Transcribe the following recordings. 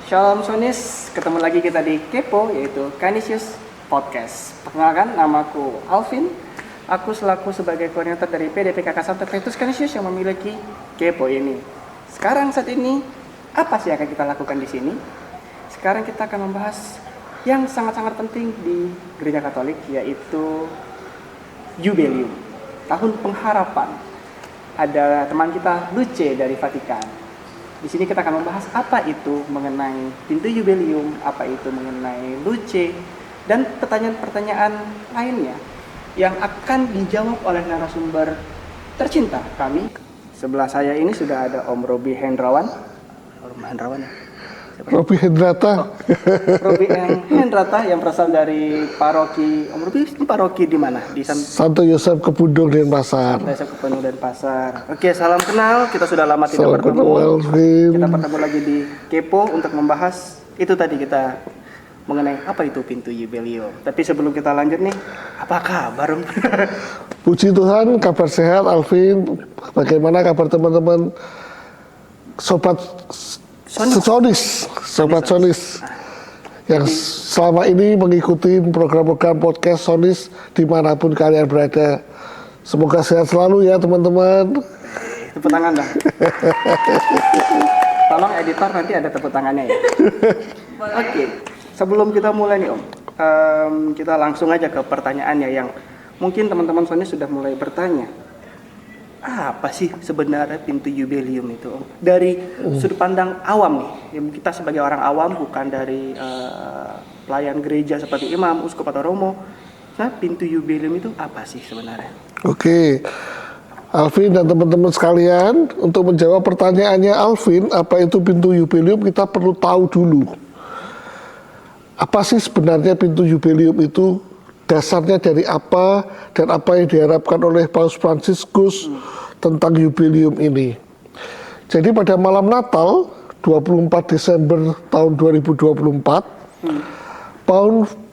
Shalom Sonis, ketemu lagi kita di Kepo, yaitu Canisius Podcast. Perkenalkan, namaku Alvin. Aku selaku sebagai koordinator dari PDPKK Santo Petrus Canisius yang memiliki Kepo ini. Sekarang saat ini, apa sih yang akan kita lakukan di sini? Sekarang kita akan membahas yang sangat-sangat penting di Gereja Katolik, yaitu Jubileum, Tahun Pengharapan. Ada teman kita Luce dari Vatikan. Di sini kita akan membahas apa itu mengenai pintu Jubileum, apa itu mengenai Luce, dan pertanyaan-pertanyaan lainnya yang akan dijawab oleh narasumber tercinta kami. Sebelah saya ini sudah ada Om Robi Hendrawan. Om Hendrawan ya? Robi Hendrata. Robi Hendrata yang berasal dari paroki. Om Robi, ini paroki di mana? Di Santo Yosef Kepundung Denpasar. Santo Yosef Kepundung Denpasar. Oke, salam kenal. Kita sudah lama tidak Salam bertemu. kenal, Kita bertemu lagi di Kepo untuk membahas itu tadi kita mengenai apa itu pintu Jubileum. Tapi sebelum kita lanjut nih, apa kabar? Puji Tuhan, kabar sehat Alvin. Bagaimana kabar teman-teman sobat Sonis, sobat Sonis yang selama ini mengikuti program-program podcast Sonis dimanapun kalian berada. Semoga sehat selalu ya teman-teman. Tepuk tangan dah. Tolong editor nanti ada tepuk tangannya ya. Oke, sebelum kita mulai nih Om, kita langsung aja ke pertanyaannya yang mungkin teman-teman Sonis sudah mulai bertanya. Apa sih sebenarnya pintu Jubileum itu Om? Dari sudut pandang awam nih, ya kita sebagai orang awam bukan dari pelayan gereja seperti imam, uskup atau romo. Nah, pintu Jubileum itu apa sih sebenarnya? Oke, Alvin dan teman-teman sekalian, untuk menjawab pertanyaannya Alvin, apa itu pintu Jubileum, kita perlu tahu dulu. Apa sih sebenarnya pintu Jubileum itu? Dasarnya dari apa dan apa yang diharapkan oleh Paus Fransiskus tentang Jubileum ini. Jadi pada malam Natal 24 Desember tahun 2024,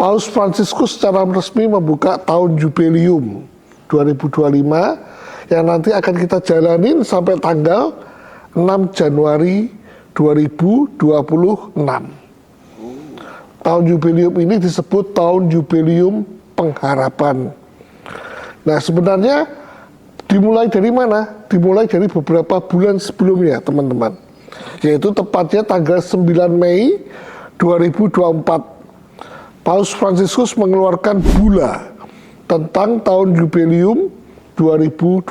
Paus Fransiskus secara resmi membuka tahun Jubileum 2025 yang nanti akan kita jalanin sampai tanggal 6 Januari 2026. Tahun Jubileum ini disebut tahun Jubileum Pengharapan. Nah, sebenarnya dimulai dari mana? Dimulai dari beberapa bulan sebelumnya, teman-teman. Yaitu tepatnya tanggal 9 Mei 2024. Paus Fransiskus mengeluarkan bula tentang tahun Jubileum 2025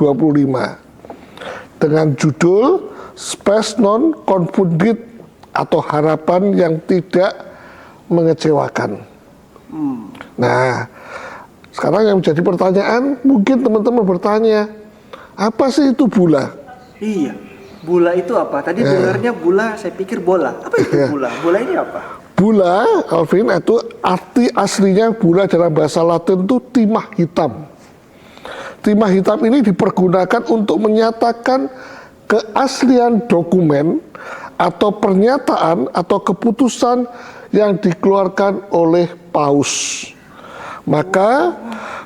dengan judul Spes non confundit atau harapan yang tidak mengecewakan. Nah, sekarang yang menjadi pertanyaan, mungkin teman-teman bertanya, apa sih itu bula? Iya, bula itu apa? Tadi dengarnya bula, saya pikir bola. Apa itu bula? Bula ini apa? Bula, Alvin, itu arti aslinya bula dalam bahasa Latin itu timah hitam. Timah hitam ini dipergunakan untuk menyatakan keaslian dokumen atau pernyataan atau keputusan yang dikeluarkan oleh Paus. Maka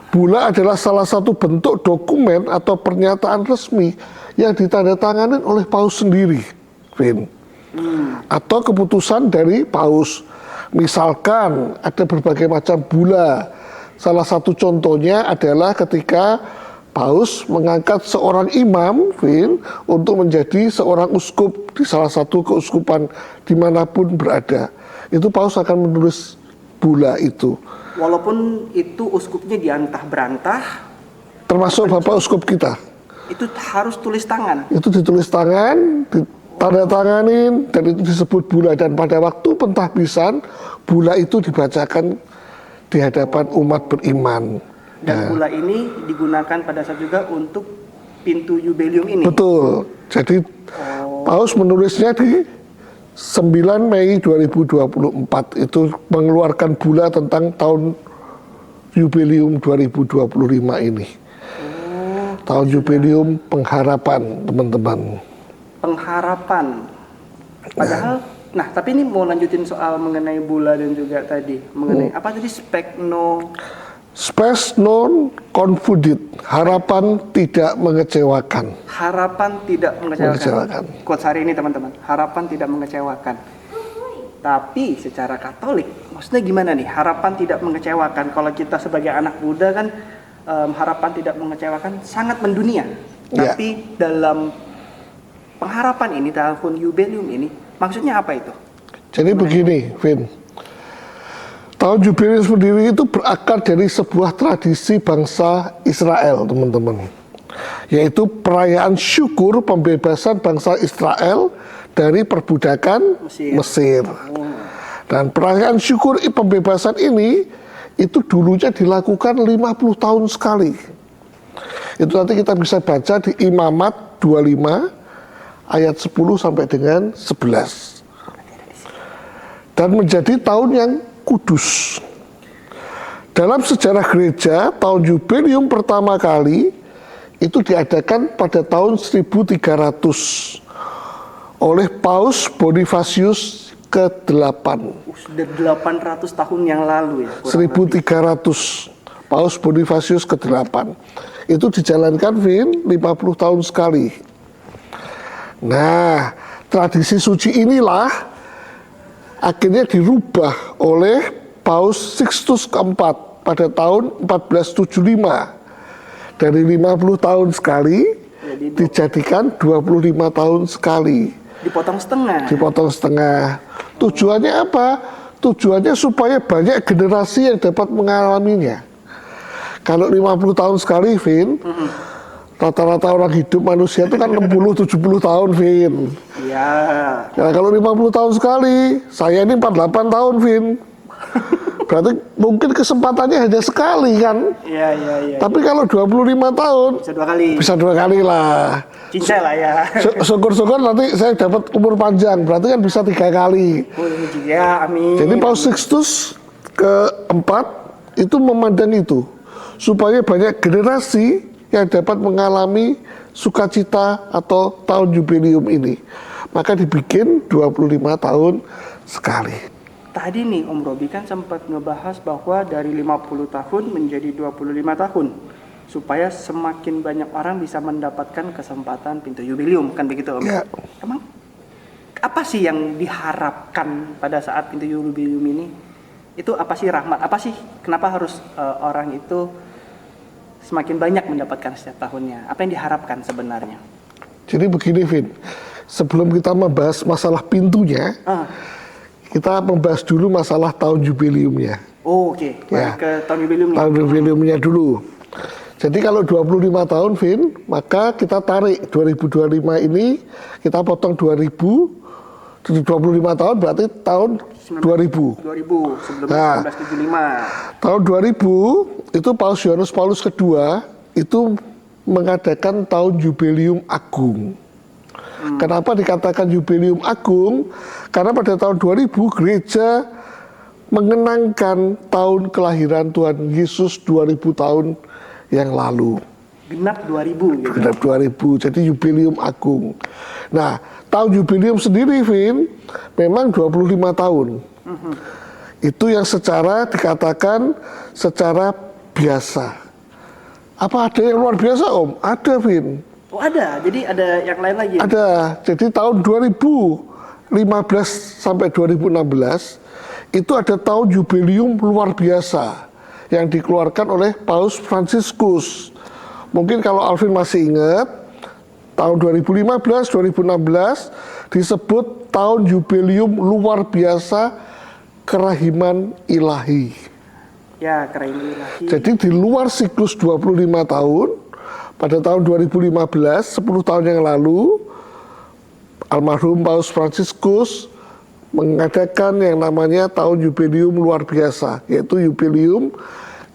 bula adalah salah satu bentuk dokumen atau pernyataan resmi yang ditandatangani oleh Paus sendiri, Vin. Atau keputusan dari Paus. Misalkan ada berbagai macam bula. Salah satu contohnya adalah ketika Paus mengangkat seorang imam, Vin, untuk menjadi seorang uskup di salah satu keuskupan dimanapun berada. Itu Paus akan menulis bula itu. Walaupun itu uskupnya diantah berantah, termasuk Bapak Uskup kita. Itu harus tulis tangan. Itu ditulis tangan, ditandatanganin, dan itu disebut bula. Dan pada waktu pentahbisan, bula itu dibacakan di hadapan umat beriman. Dan bula ini digunakan pada saat juga untuk pintu Jubileum ini. Betul. Jadi Paus menulisnya di 9 Mei 2024 itu mengeluarkan bula tentang tahun Jubileum 2025 ini. Tahun Jubileum Pengharapan, teman-teman. Pengharapan. Padahal, nah tapi ini mau lanjutin soal mengenai bula dan juga tadi mengenai apa tadi Spes non confundit, harapan tidak mengecewakan. Harapan tidak mengecewakan. Quotes hari ini teman-teman, harapan tidak mengecewakan. Tapi secara Katolik, maksudnya gimana nih? Harapan tidak mengecewakan. Kalau kita sebagai anak muda kan harapan tidak mengecewakan sangat mendunia. Ya. Tapi dalam pengharapan ini, tahun jubileum ini, maksudnya apa itu? Jadi begini, Vin. Tahun jubileum sendiri itu berakar dari sebuah tradisi bangsa Israel, teman-teman. Yaitu perayaan syukur pembebasan bangsa Israel dari perbudakan Mesir. Dan perayaan syukur pembebasan ini itu dulunya dilakukan 50 tahun sekali. Itu nanti kita bisa baca di Imamat 25 ayat 10 sampai dengan 11. Dan menjadi tahun yang kudus. Dalam sejarah gereja, tahun jubileum pertama kali itu diadakan pada tahun 1300 oleh Paus Bonifasius ke-8. Sudah 800 tahun yang lalu ya? 1300, Paus Bonifasius ke-8. Itu dijalankan, Vin, 50 tahun sekali. Nah, tradisi suci inilah akhirnya dirubah oleh Paus Sixtus keempat pada tahun 1475. Dari 50 tahun sekali, dijadikan 25 tahun sekali. Dipotong setengah. Dipotong setengah. Tujuannya apa? Tujuannya supaya banyak generasi yang dapat mengalaminya. Kalau 50 tahun sekali, Vin, rata-rata orang hidup manusia itu kan 60-70 tahun, Vin. Iya. Nah, kalau 50 tahun sekali, saya ini 48 tahun, Vin. Berarti mungkin kesempatannya hanya sekali kan? Iya. Tapi kalau 25 tahun, Bisa 2 kali. bisa 2 kali lah. Cincai lah ya. Syukur-syukur nanti saya dapat umur panjang, berarti kan bisa 3 kali. Oh, ini juga ya, amin. Jadi Paus Sixtus keempat itu memandang itu supaya banyak generasi yang dapat mengalami sukacita atau tahun jubileum ini. Maka dibikin 25 tahun sekali. Tadi nih Om Robi kan sempat ngebahas bahwa dari 50 tahun menjadi 25 tahun. Supaya semakin banyak orang bisa mendapatkan kesempatan pintu jubileum, kan begitu Om? Ya. Emang apa sih yang diharapkan pada saat pintu jubileum ini? Itu apa sih rahmat? Apa sih kenapa harus orang itu semakin banyak mendapatkan setiap tahunnya? Apa yang diharapkan sebenarnya? Jadi begini, Vin. Sebelum kita membahas masalah pintunya, kita membahas dulu masalah tahun jubileumnya. Oh, oke. Ya. Ke tahun jubileumnya. Tahun jubileumnya dulu. Jadi kalau 25 tahun, Vin, maka kita tarik 2025 ini, kita potong 2000, 25 tahun berarti tahun 2000. 2000, sebelum Nah. 1975. Tahun 2000 itu Paus Yohanes Paulus II itu mengadakan tahun jubileum agung. Kenapa dikatakan jubileum agung? Karena pada tahun 2000 gereja mengenangkan tahun kelahiran Tuhan Yesus 2000 tahun yang lalu. Genap 2000 gitu. Genap 2000, jadi jubileum agung. Nah, tahun jubileum sendiri, Vin, memang 25 tahun. Itu yang secara dikatakan secara biasa. Apa ada yang luar biasa, Om? Ada, Vin. Oh ada, jadi ada yang lain lagi? Ada. Jadi tahun 2015 sampai 2016 itu ada tahun jubileum luar biasa yang dikeluarkan oleh Paus Fransiskus. Mungkin kalau Alvin masih ingat, tahun 2015, 2016 disebut tahun jubileum luar biasa kerahiman ilahi. Ya, kerahiman ilahi. Jadi di luar siklus 25 tahun, pada tahun 2015, 10 tahun yang lalu, almarhum Paus Fransiskus mengadakan yang namanya tahun jubileum luar biasa, yaitu jubileum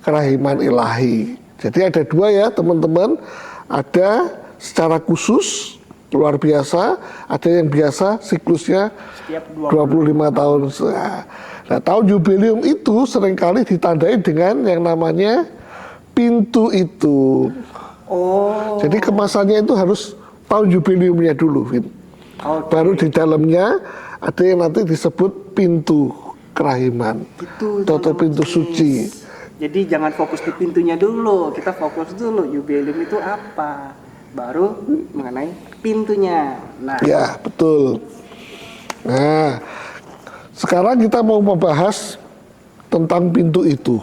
kerahiman ilahi. Jadi ada 2 ya teman-teman, ada secara khusus luar biasa, ada yang biasa siklusnya Setiap 25 tahun. Nah, tahun jubileum itu seringkali ditandai dengan yang namanya pintu itu. Oh. Jadi kemasannya itu harus tahun jubileumnya dulu, Vin. Oke. Baru di dalamnya ada yang nanti disebut pintu kerahiman atau pintu suci. Jadi jangan fokus di pintunya dulu, kita fokus dulu jubileum itu apa, baru mengenai pintunya. Nah, Ya, betul. Nah, Sekarang kita mau membahas tentang pintu itu.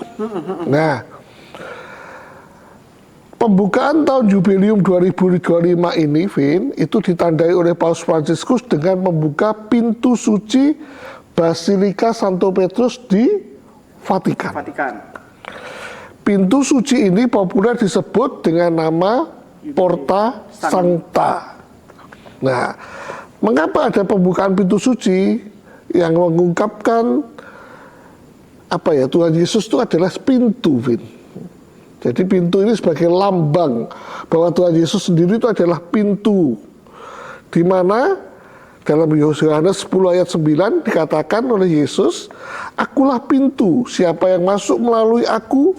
Nah, pembukaan tahun Jubileum 2025 ini, Vin, itu ditandai oleh Paus Fransiskus dengan membuka pintu suci Basilika Santo Petrus di Vatikan. Pintu suci ini populer disebut dengan nama Porta Sancta. Nah, mengapa ada pembukaan pintu suci yang mengungkapkan Tuhan Yesus itu adalah pintu, Vin. Jadi pintu ini sebagai lambang bahwa Tuhan Yesus sendiri itu adalah pintu. Di mana dalam Yohanes 10 ayat 9 dikatakan oleh Yesus, "Akulah pintu, siapa yang masuk melalui aku,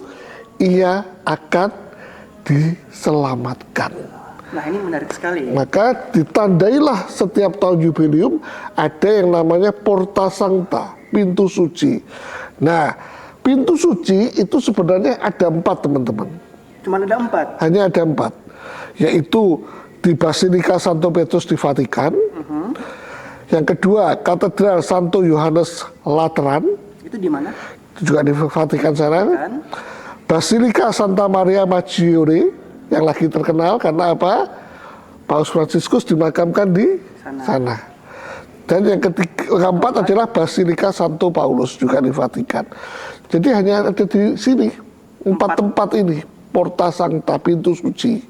ia akan diselamatkan." Nah, ini menarik sekali. Maka ditandailah setiap tahun jubileum ada yang namanya Porta Sancta, pintu suci. Nah, pintu suci itu sebenarnya ada 4, teman-teman. Cuma ada 4? Hanya ada 4. Yaitu di Basilika Santo Petrus di Vatikan. Yang kedua, Katedral Santo Yohanes Lateran. Itu di mana? Itu juga di Vatikan sana. Basilika Santa Maria Maggiore yang lagi terkenal karena apa? Paus Fransiskus dimakamkan di sana. Dan yang keempat adalah Basilika Santo Paulus juga di Vatikan. Jadi hanya ada di sini 4 tempat ini, Porta Sancta, pintu suci,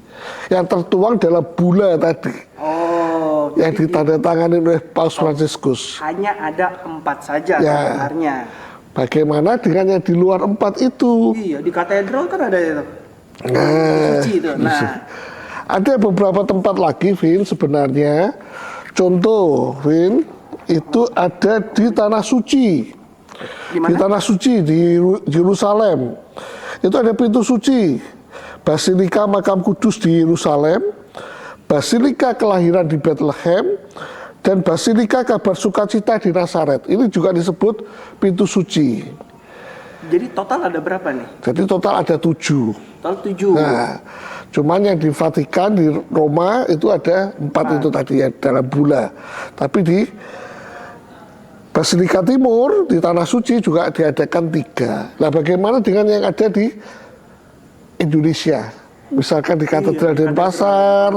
yang tertuang dalam bula tadi. Oh, yang ditandatangani oleh Paus Fransiskus. Hanya ada 4 saja sebenarnya. Bagaimana dengan yang di luar 4 itu? Iya, di katedral kan ada itu. Suci itu. Nah, ada beberapa tempat lagi, Vin, sebenarnya. Contoh, Vin, itu ada di Tanah Suci. Di Tanah Suci, di Yerusalem. Itu ada pintu suci. Basilika Makam Kudus di Yerusalem, Basilika Kelahiran di Bethlehem, dan Basilika Kabar Sukacita di Nazaret. Ini juga disebut pintu suci. Jadi total ada berapa nih? Jadi total ada 7. Total 7. Nah, cuman yang di Vatikan, di Roma itu ada 4 itu tadi ya, dalam bula. Tapi di Basilika Timur, di Tanah Suci juga diadakan 3. Nah, bagaimana dengan yang ada di Indonesia? Misalkan di Katedral Denpasar,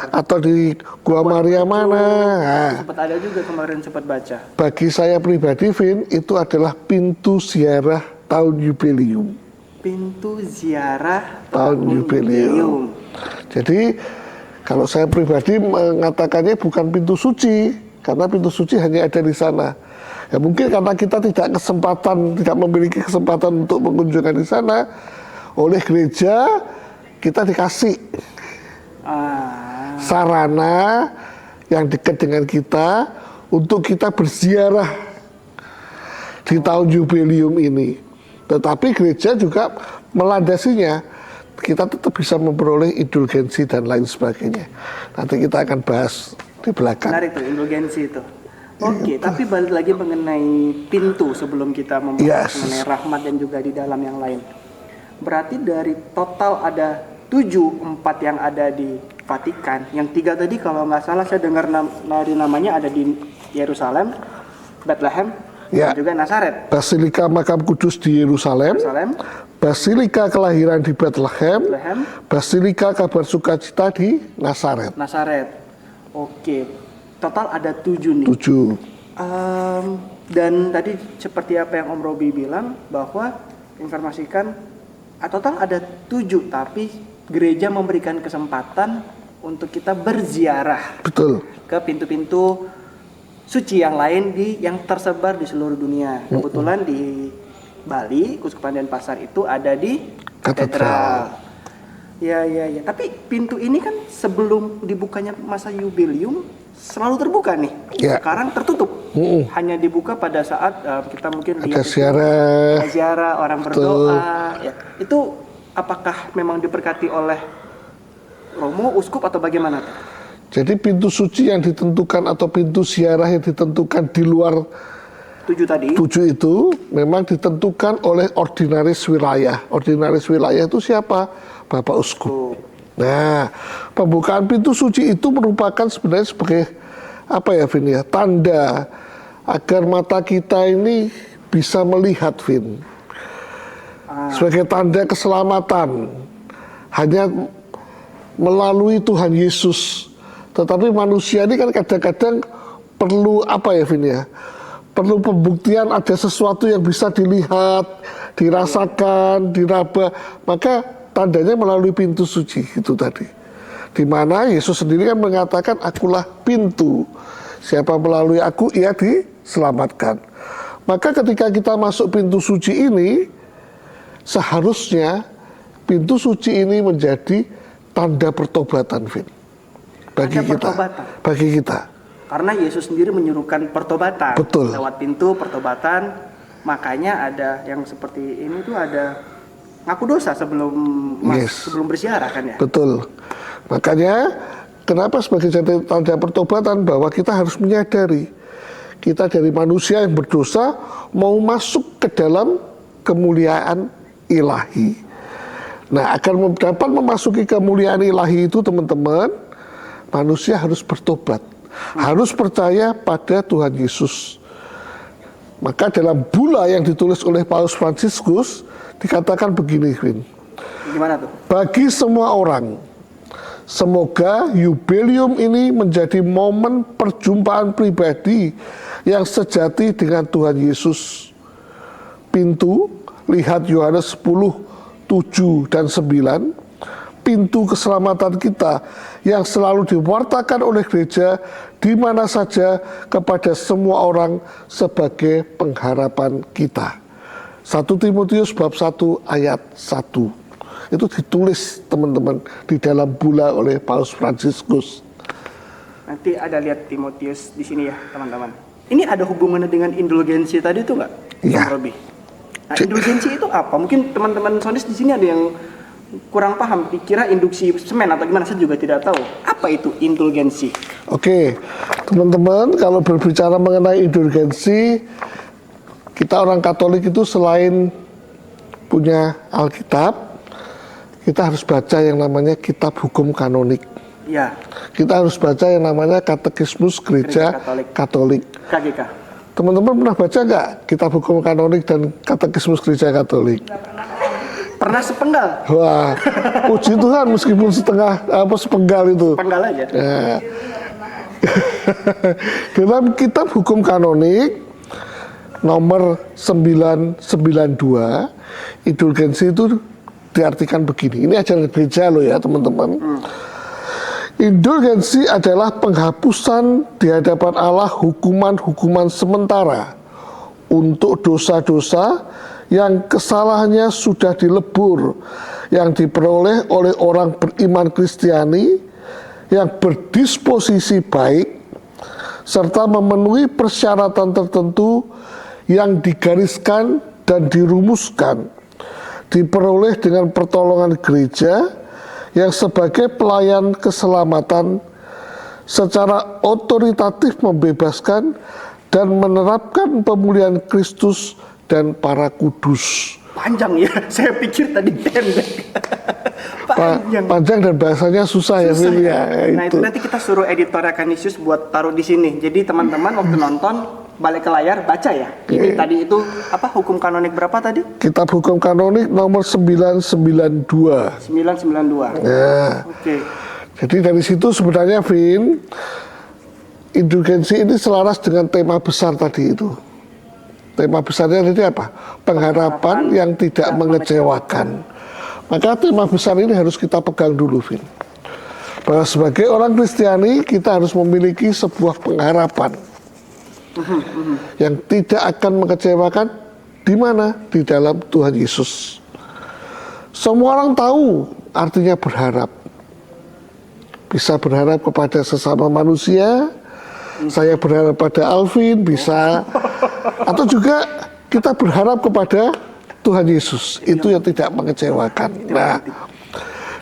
atau di Gua Maria mana? Nah, sempat ada juga kemarin sempat baca. Bagi saya pribadi, Vin, itu adalah pintu ziarah tahun jubileum. Pintu ziarah tahun jubileum. Jadi kalau saya pribadi mengatakannya bukan pintu suci, karena pintu suci hanya ada di sana. Ya mungkin karena kita tidak memiliki kesempatan untuk mengunjungkan di sana, oleh gereja kita dikasih sarana yang dekat dengan kita untuk kita berziarah di tahun jubileum ini. Tetapi gereja juga melandasinya, kita tetap bisa memperoleh indulgensi dan lain sebagainya. Nanti kita akan bahas di belakang. Menarik tuh indulgensi itu. Oke, tapi balik lagi mengenai pintu sebelum kita membahas mengenai rahmat dan juga di dalam yang lain. Berarti dari total ada 4 yang ada di Vatikan. Yang 3 tadi kalau nggak salah saya dengar dari namanya ada di Yerusalem, Bethlehem, dan juga Nazaret. Basilika Makam Kudus di Yerusalem, Basilika Kelahiran di Bethlehem, Basilika Kabar Sukacita di Nazaret. Oke, total ada 7 nih. 7. Dan tadi seperti apa yang Om Robi bilang bahwa informasikan total ada 7, tapi gereja memberikan kesempatan untuk kita berziarah. Betul. Ke pintu-pintu suci yang lain yang tersebar di seluruh dunia. Kebetulan di Bali, Keuskupan Denpasar itu ada di katedral. Ya. Tapi pintu ini kan sebelum dibukanya masa jubileum selalu terbuka nih. Sekarang tertutup. Hanya dibuka pada saat kita mungkin lihat ziarah, orang berdoa. Ya. Itu apakah memang diberkati oleh Romo, uskup atau bagaimana? Jadi pintu suci yang ditentukan atau pintu ziarah yang ditentukan di luar 7 tadi. 7 itu memang ditentukan oleh ordinaris wilayah. Ordinaris wilayah itu siapa? Bapak Uskup. Nah, pembukaan pintu suci itu merupakan sebenarnya sebagai Vin ya, tanda agar mata kita ini bisa melihat, Vin. Sebagai tanda keselamatan hanya melalui Tuhan Yesus. Tetapi manusia ini kan kadang-kadang perlu apa ya, Vin ya? Perlu pembuktian, ada sesuatu yang bisa dilihat, dirasakan, diraba. Maka tandanya melalui pintu suci itu tadi. Di mana Yesus sendiri kan mengatakan, akulah pintu. Siapa melalui aku, ia diselamatkan. Maka ketika kita masuk pintu suci ini, seharusnya pintu suci ini menjadi tanda pertobatan, Vin. Bagi Tanda kita. pertobatan. Bagi kita. Karena Yesus sendiri menyuruhkan pertobatan. Betul. Lewat pintu pertobatan, makanya ada yang seperti ini tuh ada ngaku dosa sebelum sebelum berziarah kan ya. Betul. Makanya kenapa sebagai tanda pertobatan bahwa kita harus menyadari kita dari manusia yang berdosa mau masuk ke dalam kemuliaan ilahi. Nah, agar dapat memasuki kemuliaan ilahi itu, teman-teman, manusia harus bertobat, harus percaya pada Tuhan Yesus. Maka dalam bula yang ditulis oleh Paus Fransiskus dikatakan begini, Vin. Gimana tuh? Bagi semua orang, semoga jubileum ini menjadi momen perjumpaan pribadi yang sejati dengan Tuhan Yesus. Pintu, lihat Yohanes 10, 7 dan 9, pintu keselamatan kita yang selalu diwartakan oleh gereja di mana saja kepada semua orang sebagai pengharapan kita. 1 Timotius bab 1 ayat 1. Itu ditulis, teman-teman, di dalam bula oleh Paus Fransiskus. Nanti ada lihat Timotius di sini ya, teman-teman. Ini ada hubungannya dengan indulgensi tadi itu nggak, Iya. Robi? Nah, indulgensi itu apa? Mungkin teman-teman Sonis di sini ada yang kurang paham, dikira induksi semen atau gimana, saya juga tidak tahu. Apa itu indulgensi? Oke, teman-teman, kalau berbicara mengenai indulgensi, kita orang Katolik itu selain punya Alkitab, kita harus baca yang namanya Kitab Hukum Kanonik. Ya. Kita harus baca yang namanya Katekismus Gereja Katolik. KGK. Teman-teman pernah baca nggak Kitab Hukum Kanonik dan Katekismus Gereja Katolik? Pernah sepenggal? Wah, puji Tuhan, meskipun sepenggal itu. Sepenggal aja. Ya. Dalam Kitab Hukum Kanonik nomor 992, indulgensi itu diartikan begini. Ini ajaran gereja loh ya, teman-teman. Indulgensi adalah penghapusan di hadapan Allah hukuman-hukuman sementara untuk dosa-dosa yang kesalahannya sudah dilebur, yang diperoleh oleh orang beriman Kristiani yang berdisposisi baik serta memenuhi persyaratan tertentu yang digariskan dan dirumuskan, diperoleh dengan pertolongan gereja yang sebagai pelayan keselamatan secara otoritatif membebaskan dan menerapkan pemulihan Kristus dan para kudus. Panjang ya, saya pikir tadi pendek. Panjang dan bahasanya susah ya, Vin, ya. Nah itu nanti kita suruh editornya Canisius buat taruh di sini. Jadi teman-teman waktu nonton balik ke layar baca ya. Ini tadi itu apa, hukum kanonik berapa tadi? Kitab Hukum Kanonik nomor 992. 992. Ya. Oke. Jadi dari situ sebenarnya, Vin, indulgensi ini selaras dengan tema besar tadi itu. Tema besarnya tadi apa? Pengharapan yang tidak mengecewakan. Maka tema besar ini harus kita pegang dulu, Vin. Bahwa sebagai orang Kristiani kita harus memiliki sebuah pengharapan yang tidak akan mengecewakan. Di mana? Di dalam Tuhan Yesus. Semua orang tahu artinya berharap. Bisa berharap kepada sesama manusia. Saya berharap pada Alvin, bisa. Atau juga kita berharap kepada Tuhan Yesus. Itu yang tidak mengecewakan. Nah,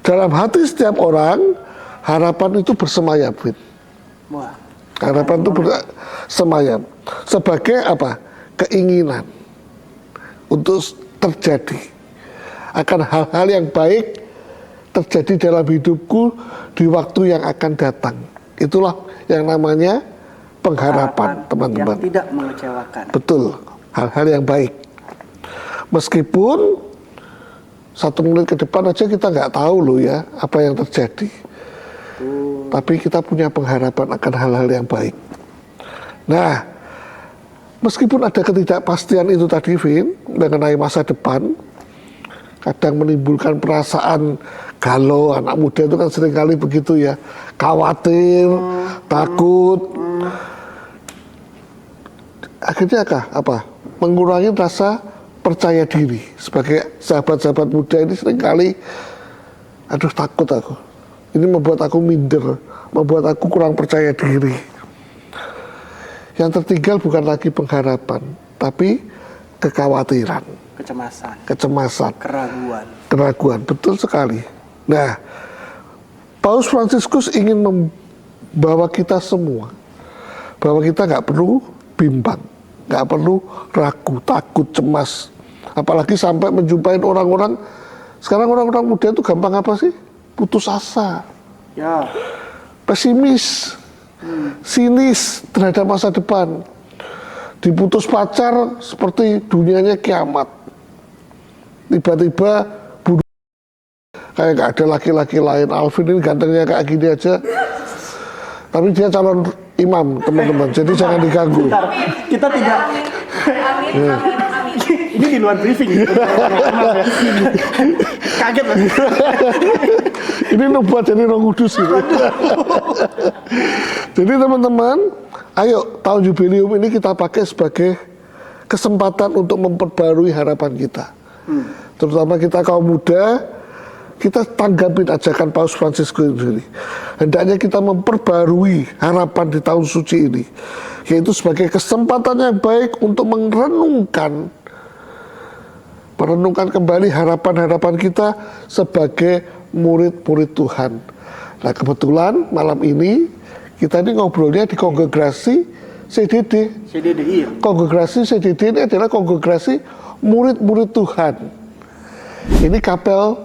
dalam hati setiap orang, harapan itu bersemayam, Vin. Harapan itu bersemayam sebagai apa? Keinginan untuk terjadi akan hal-hal yang baik terjadi dalam hidupku di waktu yang akan datang. Itulah yang namanya pengharapan, teman-teman. Yang tidak mengecewakan. Betul, hal-hal yang baik. Meskipun 1 menit ke depan aja kita nggak tahu loh ya apa yang terjadi. Tapi kita punya pengharapan akan hal-hal yang baik. Nah, meskipun ada ketidakpastian itu tadi, Vin, mengenai masa depan, kadang menimbulkan perasaan galau. Anak muda itu kan seringkali begitu ya, khawatir, takut. Akhirnya apa? Mengurangi rasa percaya diri. Sebagai sahabat-sahabat muda ini seringkali, aduh takut aku. Ini membuat aku minder, membuat aku kurang percaya diri. Yang tertinggal bukan lagi pengharapan, tapi kekhawatiran, kecemasan, keraguan. Betul sekali. Nah, Paus Fransiskus ingin membawa kita semua bahwa kita nggak perlu bimbang, nggak perlu ragu, takut, cemas. Apalagi sampai menjumpai orang-orang, sekarang orang-orang muda itu gampang apa sih? Putus asa, ya, pesimis, sinis terhadap masa depan. Diputus pacar seperti dunianya kiamat. Tiba-tiba bunuh, kayak gak ada laki-laki lain. Alvin ini gantengnya kayak gini aja, tapi dia calon imam, teman-teman. Jadi jangan diganggu. Bentar, kita tidak. Amin. Ini di luar briefing. Kaget mas. Ini nubuat jadi Roh Kudus gitu. Jadi teman-teman, ayo tahun jubileum ini kita pakai sebagai kesempatan untuk memperbarui harapan kita. Terutama kita kaum muda, kita tanggapin ajakan Paus Fransiskus ini. Hendaknya kita memperbarui harapan di tahun suci ini, yaitu sebagai kesempatan yang baik untuk merenungkan kembali harapan-harapan kita sebagai murid-murid Tuhan. Nah, kebetulan malam ini kita ini ngobrolnya di kongregasi CDD. Iya. Kongregasi CDD ini adalah kongregasi murid-murid Tuhan. Ini kapel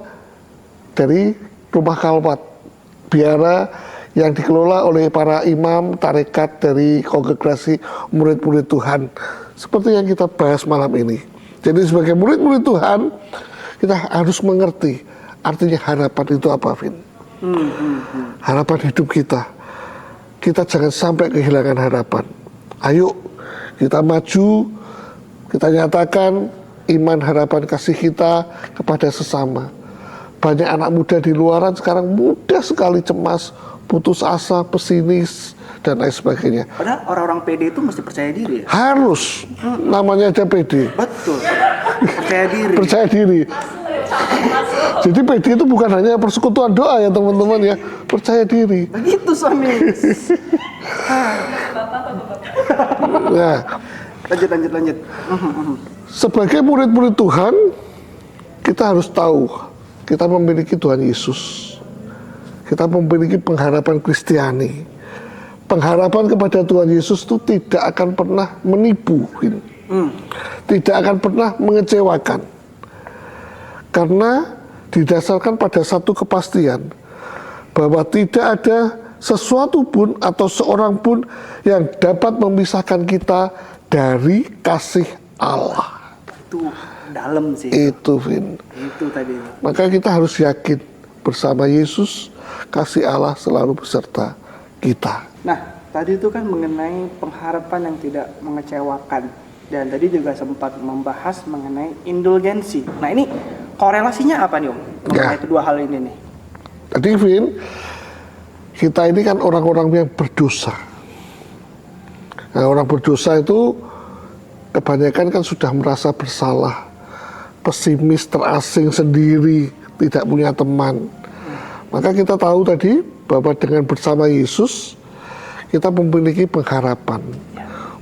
dari Rumah Khalwat Biara yang dikelola oleh para imam tarekat dari kongregasi murid-murid Tuhan. Seperti yang kita bahas malam ini. Jadi sebagai murid-murid Tuhan, kita harus mengerti artinya harapan itu apa, Vin. Harapan hidup kita. Kita jangan sampai kehilangan harapan. Ayo kita maju, kita nyatakan iman, harapan, kasih kita kepada sesama. Banyak anak muda di luaran sekarang mudah sekali cemas, putus asa, pesimis, dan lain sebagainya. Padahal orang-orang PD itu mesti percaya diri ya? Harus, namanya aja PD. Betul, percaya diri. Percaya diri. Jadi PD itu bukan hanya persekutuan doa ya teman-teman ya, percaya diri. Begitu Sony. Nah, lanjut. sebagai murid-murid Tuhan, kita harus tahu kita memiliki Tuhan Yesus. Kita memiliki pengharapan Kristiani. Pengharapan kepada Tuhan Yesus itu tidak akan pernah menipu, tidak akan pernah mengecewakan, karena didasarkan pada satu kepastian bahwa tidak ada sesuatu pun atau seorang pun yang dapat memisahkan kita dari kasih Allah. Itu dalam sih. Itu, Vin. Itu tadi. Maka kita harus yakin bersama Yesus, kasih Allah selalu beserta kita. Nah, tadi itu kan mengenai pengharapan yang tidak mengecewakan. Dan tadi juga sempat membahas mengenai indulgensi. Nah, ini korelasinya apa nih, Om? Mengenai kedua hal ini nih. Tadi, Vin, kita ini kan orang-orang yang berdosa. Nah, orang berdosa itu kebanyakan kan sudah merasa bersalah, pesimis, terasing sendiri, tidak punya teman. Maka kita tahu tadi bahwa dengan bersama Yesus, kita memiliki pengharapan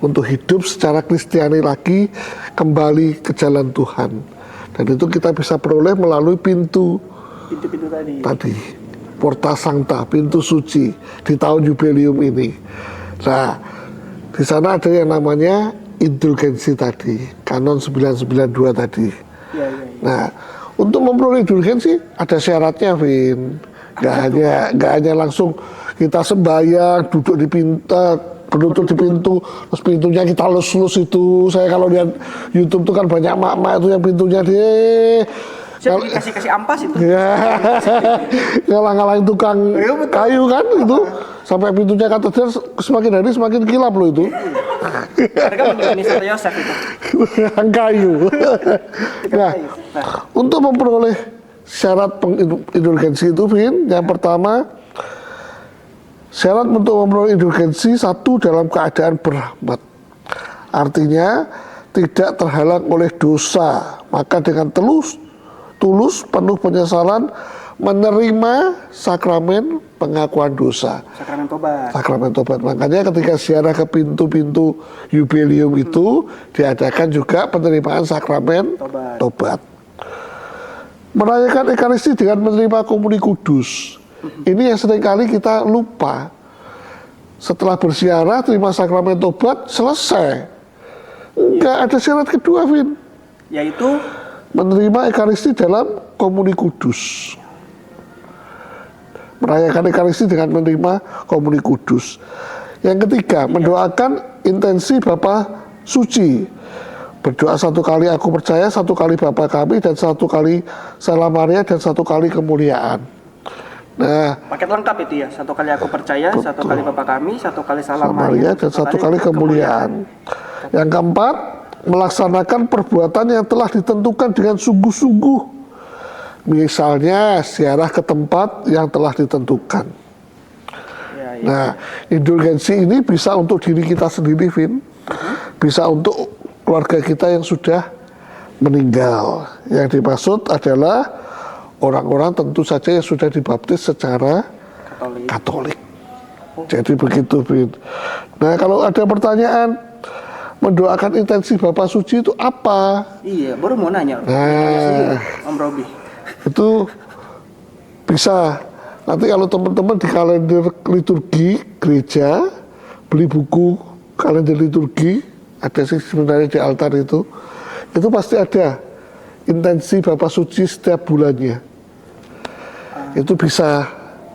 untuk hidup secara Kristiani lagi, kembali ke jalan Tuhan. Dan itu kita bisa peroleh melalui pintu tadi, Porta Sancta, pintu suci di tahun jubileum ini. Nah, di sana ada yang namanya indulgensi tadi, Kanon 992 tadi. Nah, untuk memperoleh indulgensi ada syaratnya, Vin. Gak hanya langsung kita sembahyang, duduk di pintu, penutup di pintu, terus pintunya kita lus-lus itu. Saya kalau lihat YouTube tuh kan banyak mak-mak itu yang pintunya Siapa kasih ampas itu? ya, ngalang-ngalang tukang kayu kan itu, sampai pintunya kata dia semakin hari semakin kilap loh itu. Mereka menjadi Santo Yosef itu. Yang kayu. Nah, untuk memperoleh syarat pengindulgensi itu, Vin, yang pertama, syarat untuk memperoleh indulgensi satu dalam keadaan berrahmat. Artinya tidak terhalang oleh dosa, maka dengan tulus penuh penyesalan menerima sakramen pengakuan dosa. Sakramen tobat. Makanya ketika ziarah ke pintu-pintu jubileum itu diadakan juga penerimaan sakramen tobat. Merayakan Ekaristi dengan menerima komuni kudus. Ini yang seringkali kita lupa. Setelah berziarah, terima sakramen tobat, selesai. Enggak ada syarat kedua, Vin. Yaitu menerima Ekaristi dalam komuni kudus. Merayakan Ekaristi dengan menerima komuni kudus. Yang ketiga, mendoakan intensi Bapa Suci. Berdoa 1 kali aku percaya, 1 kali Bapa kami, dan 1 kali Salam Maria, dan 1 kali kemuliaan. Nah, paket lengkap itu ya. 1 kali aku percaya, betul. 1 kali Bapa kami, 1 kali Salam Maria, dan 1 kali kemuliaan. Yang keempat, melaksanakan perbuatan yang telah ditentukan dengan sungguh-sungguh. Misalnya ziarah ke tempat yang telah ditentukan. Ya. Nah, indulgensi ini bisa untuk diri kita sendiri, Vin. Bisa untuk keluarga kita yang sudah meninggal. Yang dimaksud adalah orang-orang tentu saja yang sudah dibaptis secara Katolik. Jadi begitu, Vin. Nah, kalau ada pertanyaan, mendoakan intensi Bapa Suci itu apa? Iya, baru mau nanya. Nah, Om Robi. Itu bisa nanti kalau teman-teman di kalender liturgi gereja beli buku kalender liturgi, ada sih sebenarnya di altar itu pasti ada intensi Bapa Suci setiap bulannya. Itu bisa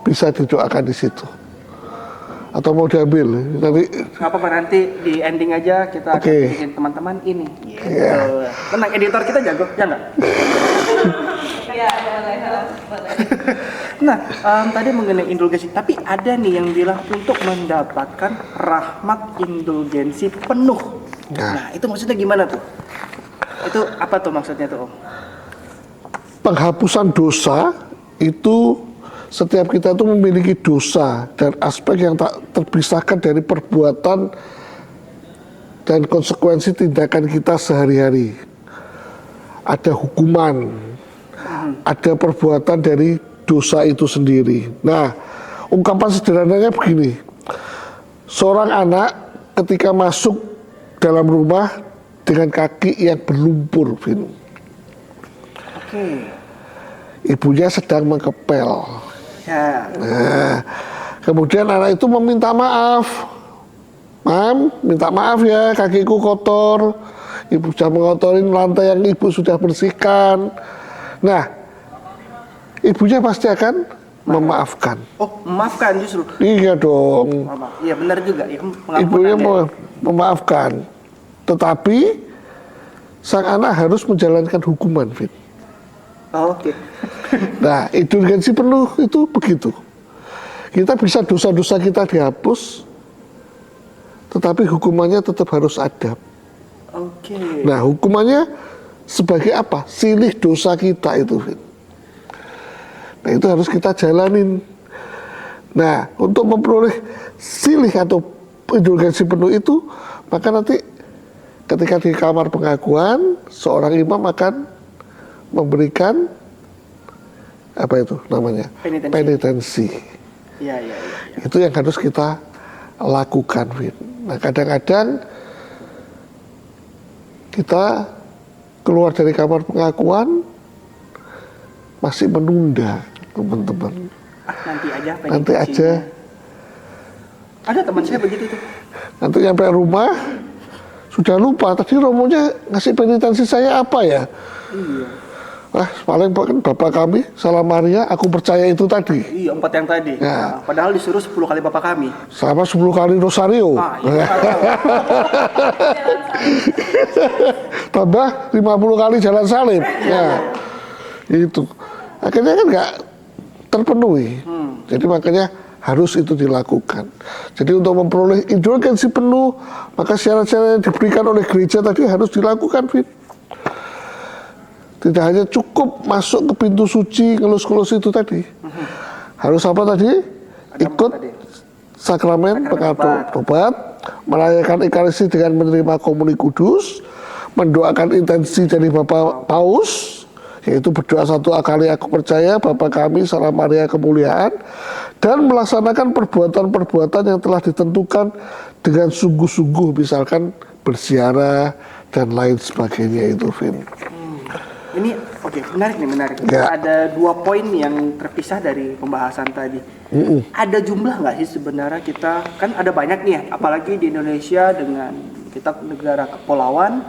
didoakan di situ. Atau mau diambil nanti? Nggak apa-apa, nanti di ending aja kita akan bikin teman-teman ini. Yeah. Tenang, editor kita jago, ya nggak? Iya, boleh. Nah, tadi mengenai indulgensi, tapi ada nih yang bilang untuk mendapatkan rahmat indulgensi penuh. Nah, itu maksudnya gimana tuh? Itu apa tuh maksudnya tuh, Om? Penghapusan dosa itu, setiap kita itu memiliki dosa dan aspek yang tak terpisahkan dari perbuatan dan konsekuensi tindakan kita sehari-hari. Ada hukuman, ada perbuatan dari dosa itu sendiri. Nah, ungkapan sederhananya begini. Seorang anak ketika masuk dalam rumah dengan kaki yang berlumpur, Vin. Ibunya sedang mengepel. Ya. Nah, kemudian anak itu meminta maaf. Mam, minta maaf ya, kakiku kotor. Ibu sudah mengotorin lantai yang ibu sudah bersihkan. Nah, ibunya pasti akan memaafkan. Oh, memaafkan justru. Iya dong. Iya benar juga. Ya, ibunya memaafkan. Tetapi sang anak harus menjalankan hukuman, Fit. Oh, oke. Nah, indulgensi penuh itu begitu. Kita bisa dosa-dosa kita dihapus, tetapi hukumannya tetap harus ada. Oke. Nah, hukumannya sebagai apa? Silih dosa kita itu, Fit. Nah, itu harus kita jalanin. Nah, untuk memperoleh silih atau indulgensi penuh itu, maka nanti ketika di kamar pengakuan, seorang imam akan memberikan apa itu namanya? Penitensi. Ya. Itu yang harus kita lakukan, Fit. Nah, kadang-kadang kita keluar dari kamar pengakuan masih menunda, teman-teman. Nanti aja. Ada teman saya begitu tuh. Nanti sampai rumah sudah lupa tadi romonya ngasih penitensi saya apa ya? Iya. paling kan Bapak kami, Salam Maria, aku percaya itu tadi. Iya, 4 yang tadi. Ya. Nah, padahal disuruh 10 kali Bapak kami. Sama 10 kali Rosario. Nah, iya. Tambah 50 kali jalan salib. Ya, itu. Akhirnya kan nggak terpenuhi. Jadi makanya harus itu dilakukan. Jadi untuk memperoleh indulgensi penuh, maka syarat-syarat yang diberikan oleh gereja tadi harus dilakukan, Fit. Tidak hanya cukup masuk ke pintu suci, ngelus-ngelus itu tadi. Harus apa tadi? Ikut sakramen pengatur tobat, merayakan Ekaristi dengan menerima komuni kudus, mendoakan intensi dari Bapak Paus, yaitu berdoa 1 kali aku percaya, Bapa kami, Salam Maria kemuliaan, dan melaksanakan perbuatan-perbuatan yang telah ditentukan dengan sungguh-sungguh, misalkan berziarah dan lain sebagainya itu, Vin. Ini oke, menarik. Ya. Ada 2 poin yang terpisah dari pembahasan tadi. Ada jumlah nggak sih sebenarnya kita, kan ada banyak nih ya, apalagi di Indonesia dengan kita negara kepulauan,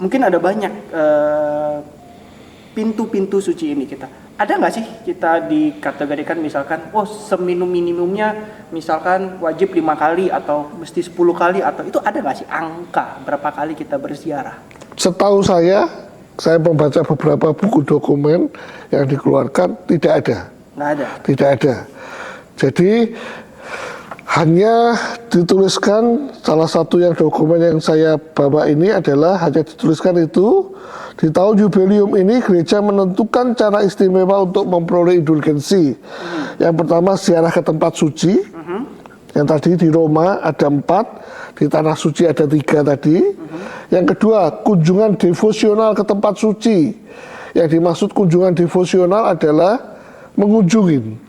mungkin ada banyak pintu-pintu suci ini kita. Ada nggak sih kita dikategorikan misalkan, oh seminimumnya misalkan wajib 5 kali atau mesti 10 kali, atau itu ada nggak sih angka berapa kali kita berziarah? Setahu saya membaca beberapa buku dokumen yang dikeluarkan, tidak ada. Nggak ada. Tidak ada. Jadi hanya dituliskan, salah satu yang dokumen yang saya bawa ini adalah hanya dituliskan itu, di tahun jubileum ini gereja menentukan cara istimewa untuk memperoleh indulgensi. Yang pertama ziarah ke tempat suci, yang tadi di Roma ada 4, di Tanah Suci ada 3 tadi. Yang kedua, kunjungan devosional ke tempat suci. Yang dimaksud kunjungan devosional adalah mengunjungi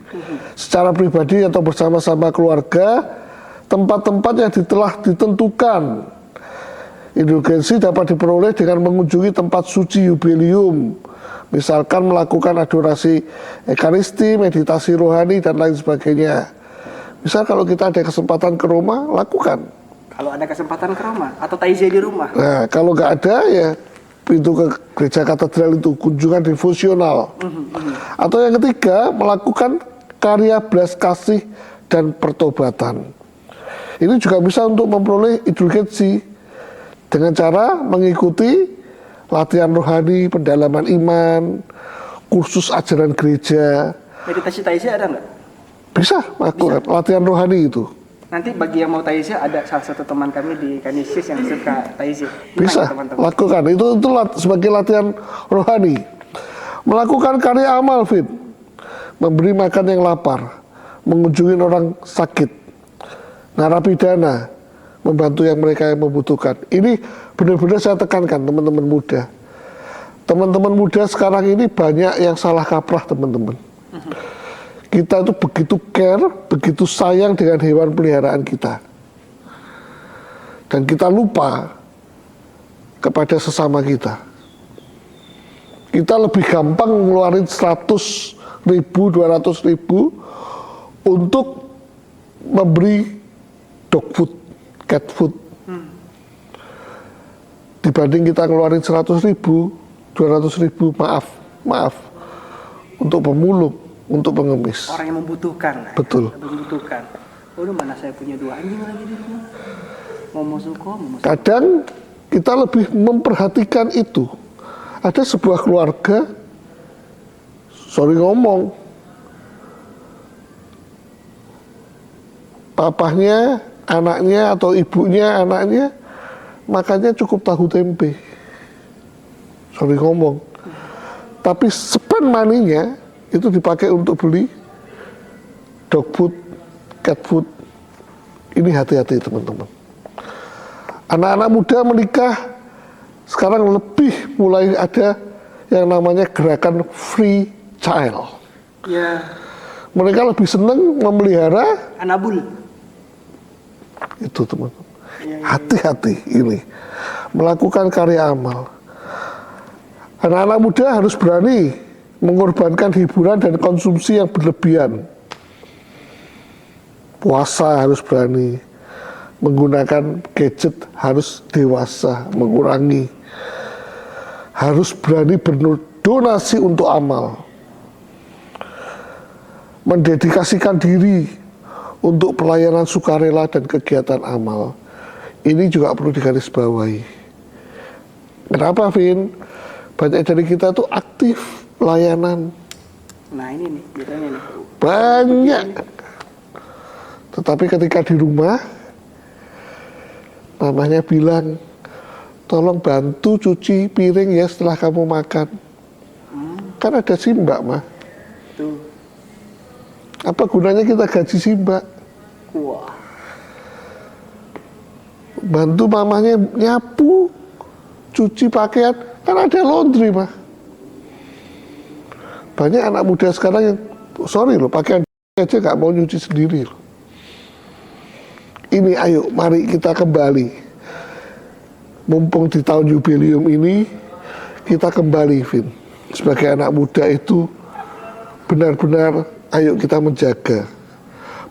secara pribadi atau bersama-sama keluarga tempat-tempat yang telah ditentukan. Indulgensi dapat diperoleh dengan mengunjungi tempat suci jubileum, misalkan melakukan adorasi Ekaristi, meditasi rohani, dan lain sebagainya. Misal kalau kita ada kesempatan ke Roma, lakukan. Kalau ada kesempatan ke Roma atau taizia di rumah. Nah, kalau nggak ada ya pintu ke gereja katedral itu, kunjungan devosional. Atau yang ketiga, melakukan karya belas kasih dan pertobatan. Ini juga bisa untuk memperoleh indulgensi dengan cara mengikuti latihan rohani, pendalaman iman, kursus ajaran gereja. Meditasi taizia ada nggak? Bisa melakukan latihan rohani itu. Nanti bagi yang mau taizia, ada salah satu teman kami di Kanisius yang suka taizia. Bisa lakukan itu sebagai latihan rohani. Melakukan karya amal, Fit, memberi makan yang lapar, mengunjungi orang sakit, narapidana, membantu yang mereka yang membutuhkan. Ini benar-benar saya tekankan teman-teman muda. Teman-teman muda sekarang ini banyak yang salah kaprah, teman-teman. Kita itu begitu care, begitu sayang dengan hewan peliharaan kita. Dan kita lupa kepada sesama kita. Kita lebih gampang ngeluarin 100.000, 200.000 untuk memberi dog food, cat food. Dibanding kita ngeluarin 100.000, 200.000, maaf, untuk pemulung, untuk pengemis. Orang yang membutuhkan. Betul. Membutuhkan. Waduh, mana saya punya 2 anjing lagi di rumah. Mau masuk. Kadang kita lebih memperhatikan itu. Ada sebuah keluarga, sorry ngomong, papahnya, anaknya atau ibunya, anaknya makannya cukup tahu tempe. Sorry ngomong. Tapi spend money-nya itu dipakai untuk beli dog food, cat food. Ini hati-hati, teman-teman. Anak-anak muda menikah sekarang lebih mulai ada yang namanya gerakan free child. Ya. Mereka lebih senang memelihara Anabul. itu, teman-teman. Hati-hati ini. Melakukan karya amal. Anak-anak muda harus berani mengorbankan hiburan dan konsumsi yang berlebihan. Puasa harus berani. Menggunakan gadget harus dewasa, mengurangi. Harus berani donasi untuk amal, mendedikasikan diri untuk pelayanan sukarela dan kegiatan amal. Ini juga perlu digarisbawahi. Kenapa, Vin? Banyak dari kita tuh aktif pelayanan. Nah ini nih, biasanya nih. Banyak. Tetapi ketika di rumah, mamanya bilang, tolong bantu cuci piring ya setelah kamu makan. Kan ada si mbak, mah. Tuh. Apa gunanya kita gaji si mbak? Wah. Bantu mamanya nyapu, cuci pakaian, kan ada laundry, mah. Banyak anak muda sekarang yang, sorry loh, pakaian aja gak mau nyuci sendiri loh. Ini ayo, mari kita kembali. Mumpung di tahun jubileum ini, kita kembali, Vin. Sebagai anak muda itu, benar-benar ayo kita menjaga.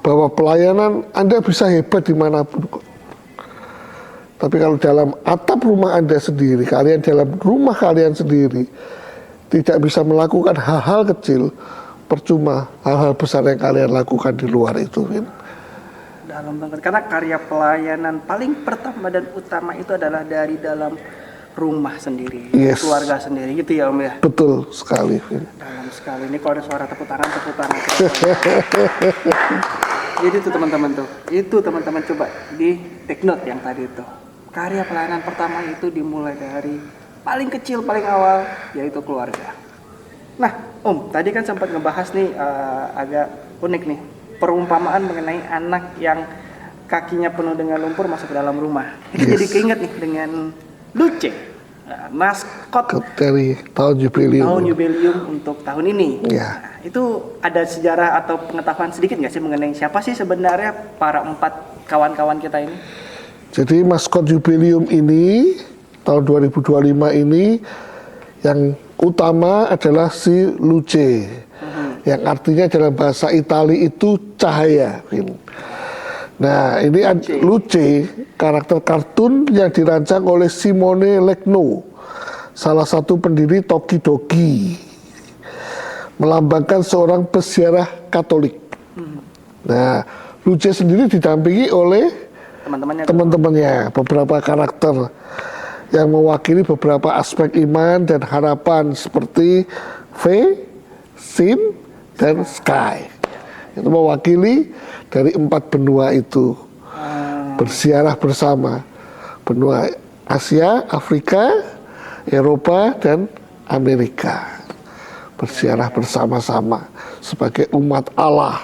Bahwa pelayanan Anda bisa hebat dimanapun kok. Tapi kalau dalam atap rumah Anda sendiri, kalian dalam rumah kalian sendiri, tidak bisa melakukan hal-hal kecil, percuma hal-hal besar yang kalian lakukan di luar itu, Vin. Dalam banget. Karena karya pelayanan paling pertama dan utama itu adalah dari dalam rumah sendiri, Yes. keluarga sendiri, gitu ya Om ya. Betul sekali, Vin. Dalam sekali. Ini kalau ada suara tepuk tangan, tepuk tangan. Jadi itu teman-teman tuh, itu teman-teman coba di take note yang tadi itu. Karya pelayanan pertama itu dimulai dari paling kecil, paling awal, yaitu keluarga. Nah, Om, tadi kan sempat ngebahas nih agak unik nih, perumpamaan mengenai anak yang kakinya penuh dengan lumpur masuk ke dalam rumah. Itu Yes. jadi keinget nih dengan Luce, maskot Dari tahun jubileum. tahun jubileum untuk tahun ini. Ya. Nah, itu ada sejarah atau pengetahuan sedikit nggak sih mengenai siapa sih sebenarnya para 4 kawan-kawan kita ini? Jadi maskot jubileum ini tahun 2025 ini yang utama adalah si Luce, yang artinya dalam bahasa Itali itu cahaya, Vin. Nah, ini Luce, karakter kartun yang dirancang oleh Simone Legno, salah satu pendiri Tokidoki, melambangkan seorang peziarah Katolik. Nah, Luce sendiri didampingi oleh teman-temannya, beberapa karakter yang mewakili beberapa aspek iman dan harapan seperti V, Sin, dan Sky. Itu mewakili dari 4 benua itu bersiarah bersama, benua Asia, Afrika, Eropa, dan Amerika, bersiarah bersama-sama sebagai umat Allah.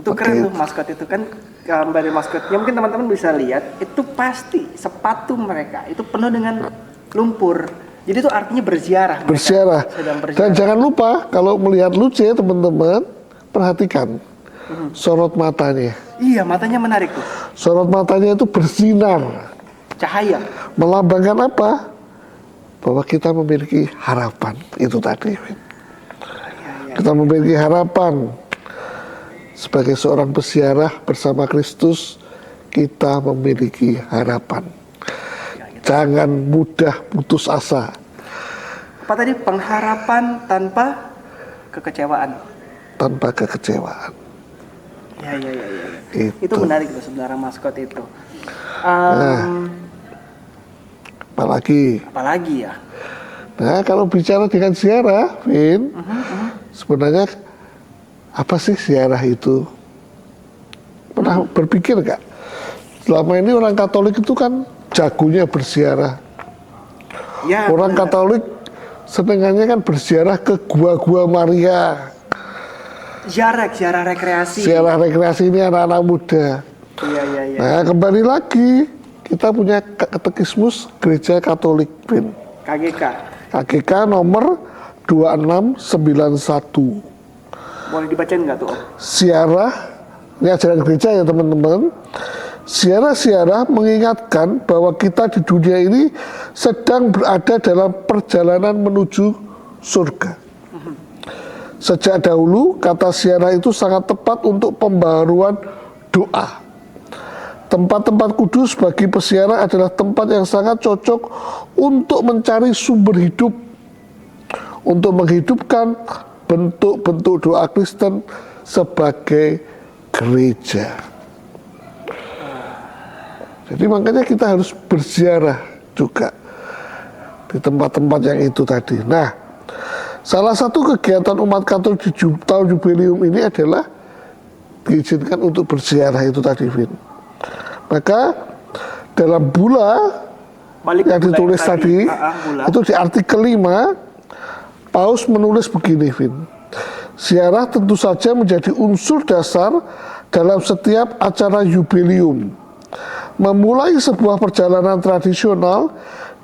Itu keren tuh maskot itu kan, gambar dari maskotnya mungkin teman-teman bisa lihat, itu pasti sepatu mereka itu penuh dengan lumpur. Jadi itu artinya berziarah. Berziarah. Dan jangan lupa kalau melihat Luce, teman-teman, perhatikan sorot matanya. Iya, matanya menarik tuh. Sorot matanya itu bersinar. Cahaya. Melambangkan apa? Bahwa kita memiliki harapan. Itu tadi. Kita memiliki harapan. Sebagai seorang peziarah bersama Kristus, kita memiliki harapan. Jangan mudah putus asa. Apa tadi? Pengharapan tanpa kekecewaan. Tanpa kekecewaan. Ya. Itu Itu. menarik tuh sebenarnya maskot itu. Apalagi Ya? Nah, kalau bicara dengan ziarah, Vin, sebenarnya apa sih ziarah itu? Pernah berpikir nggak? Selama ini orang Katolik itu kan jagonya berziarah. Ya, Orang benar. Katolik senengannya kan berziarah ke gua-gua Maria. Ziarah rekreasi. Ziarah rekreasi ini anak-anak muda. Iya. Nah, kembali lagi, kita punya katekismus Gereja Katolik, Vin. KGK nomor 2691. Boleh dibacain nggak tuh, Om? Ziarah, ini ajaran gereja ya teman-teman. Ziarah mengingatkan bahwa kita di dunia ini sedang berada dalam perjalanan menuju surga. Sejak dahulu, kata ziarah itu sangat tepat untuk pembaharuan doa. Tempat-tempat kudus bagi peziarah adalah tempat yang sangat cocok untuk mencari sumber hidup untuk menghidupkan bentuk-bentuk doa Kristen sebagai gereja. Jadi makanya kita harus berziarah juga di tempat-tempat yang itu tadi. Nah, salah satu kegiatan umat Katolik di tahun jubileum ini adalah diizinkan untuk berziarah itu tadi, Vin. Maka dalam bula yang ditulis tadi, itu di artikel 5, Paus menulis begini, Vin. Ziarah tentu saja menjadi unsur dasar dalam setiap acara jubileum. Memulai sebuah perjalanan tradisional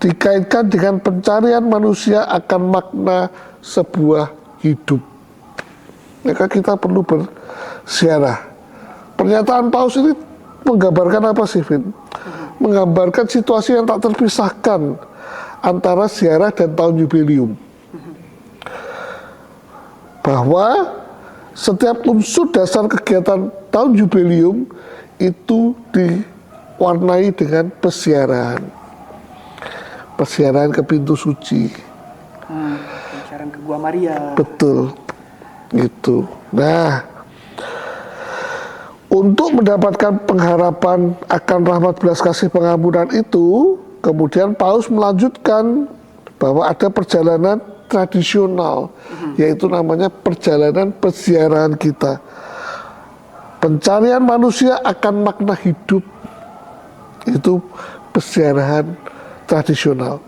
dikaitkan dengan pencarian manusia akan makna sebuah hidup. Maka kita perlu berziarah. Pernyataan Paus ini menggambarkan apa sih, Vin? Menggambarkan situasi yang tak terpisahkan antara ziarah dan tahun jubileum. Bahwa setiap unsur dasar kegiatan tahun jubileum itu diwarnai dengan perziarahan. Perziarahan ke pintu suci. Perziarahan ke Gua Maria. Betul. Gitu. Nah, untuk mendapatkan pengharapan akan rahmat belas kasih pengampunan itu, kemudian Paus melanjutkan bahwa ada perjalanan tradisional, yaitu namanya perjalanan perziarahan kita. Pencarian manusia akan makna hidup, itu perziarahan tradisional,